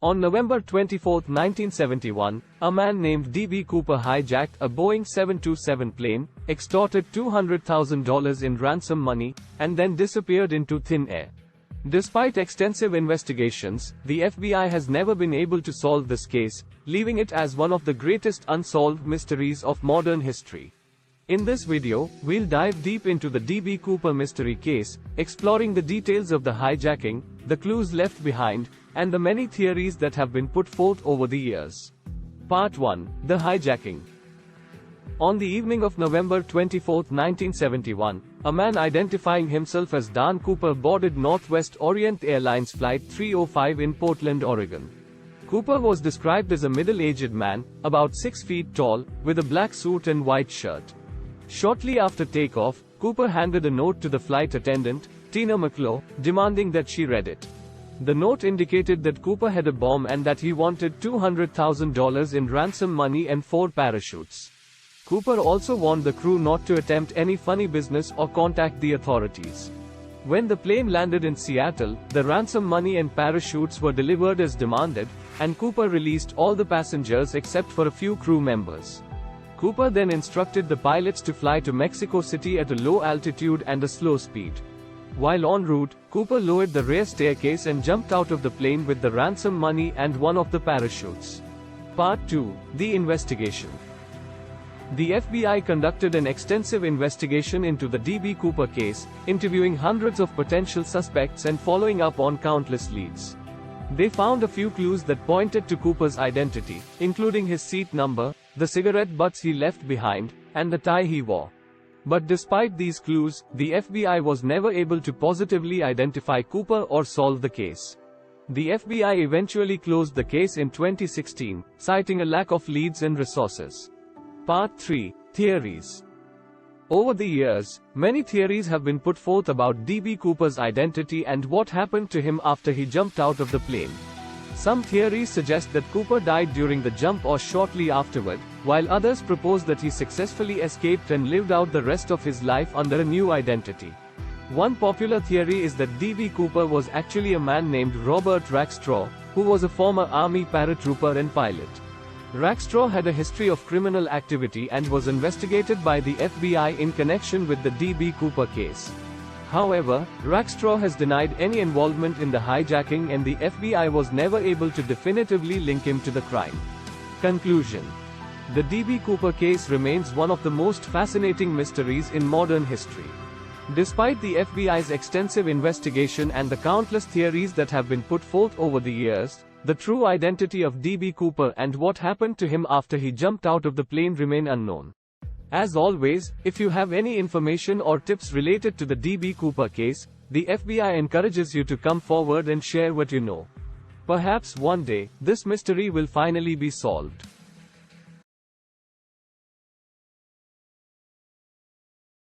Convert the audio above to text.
On November 24, 1971, a man named D.B. Cooper hijacked a Boeing 727 plane, extorted $200,000 in ransom money, and then disappeared into thin air. Despite extensive investigations, the FBI has never been able to solve this case, leaving it as one of the greatest unsolved mysteries of modern history. In this video, we'll dive deep into the D.B. Cooper mystery case, exploring the details of the hijacking, the clues left behind, and the many theories that have been put forth over the years. Part 1. The Hijacking. On the evening of November 24, 1971, a man identifying himself as Dan Cooper boarded Northwest Orient Airlines Flight 305 in Portland, Oregon. Cooper was described as a middle-aged man, about 6 feet tall, with a black suit and white shirt. Shortly after takeoff, Cooper handed a note to the flight attendant, Tina McClough, demanding that she read it. The note indicated that Cooper had a bomb and that he wanted $200,000 in ransom money and 4 parachutes. Cooper also warned the crew not to attempt any funny business or contact the authorities. When the plane landed in Seattle, the ransom money and parachutes were delivered as demanded, and Cooper released all the passengers except for a few crew members. Cooper then instructed the pilots to fly to Mexico City at a low altitude and a slow speed. While en route, Cooper lowered the rear staircase and jumped out of the plane with the ransom money and one of the parachutes. Part 2. The Investigation. The FBI conducted an extensive investigation into the D.B. Cooper case, interviewing hundreds of potential suspects and following up on countless leads. They found a few clues that pointed to Cooper's identity, including his seat number, the cigarette butts he left behind, and the tie he wore. But despite these clues, the FBI was never able to positively identify Cooper or solve the case. The FBI eventually closed the case in 2016, citing a lack of leads and resources. Part 3. Theories. Over the years, many theories have been put forth about D.B. Cooper's identity and what happened to him after he jumped out of the plane. Some theories suggest that Cooper died during the jump or shortly afterward, while others propose that he successfully escaped and lived out the rest of his life under a new identity. One popular theory is that D.B. Cooper was actually a man named Robert Rackstraw, who was a former Army paratrooper and pilot. Rackstraw had a history of criminal activity and was investigated by the FBI in connection with the D.B. Cooper case. However, Rackstraw has denied any involvement in the hijacking and the FBI was never able to definitively link him to the crime. Conclusion. The D.B. Cooper case remains one of the most fascinating mysteries in modern history. Despite the FBI's extensive investigation and the countless theories that have been put forth over the years, the true identity of D.B. Cooper and what happened to him after he jumped out of the plane remain unknown. As always, if you have any information or tips related to the D.B. Cooper case, the FBI encourages you to come forward and share what you know. Perhaps one day, this mystery will finally be solved.